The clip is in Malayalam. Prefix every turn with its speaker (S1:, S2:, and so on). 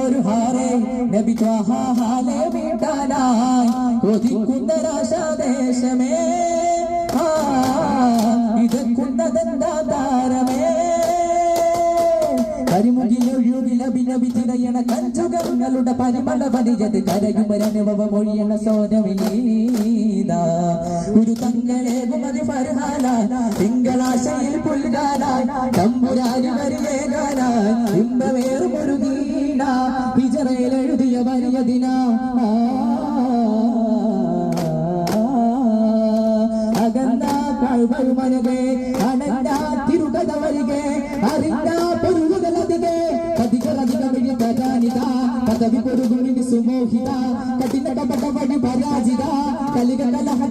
S1: ഒരു ഹാറേ നബി ത്വാഹ ഹാലെ വീട്ടാനായി കൊതിക്കുന്ന രാശാദേശമേ ഇതക്കുന്നതെന്താ താരമേ കരിമുകിലൊഴുകിലഭിനഭിതിരയണ കഞ്ചുകങ്ങളുടെ പരിമള വലിയത് കരയുമരനുഭവമൊഴിയണ സോനവിനീതാ ഒരു തങ്ങളേകുമതി ഫർഹാനായി തിങ്കളാശയിൽ പുൽകാനായി തമ്പുരാനി വരിയേകാനായി ഇമ്പവേറും ഒരു നീണ ഹിജറയിൽ എഴുതിയ വലിയതിന അകന്ന കഴിവരുമനകെ അനന്ത തിരുകഥ വരികെ അറിഞ്ഞ പൊരുളുകളതികെ കതികളധികമിഴി പരാനിത പദവി പൊരുകുമിനി സുമോഹിത കഠിന കപട വഴി പരാജിത കലിക കലഹ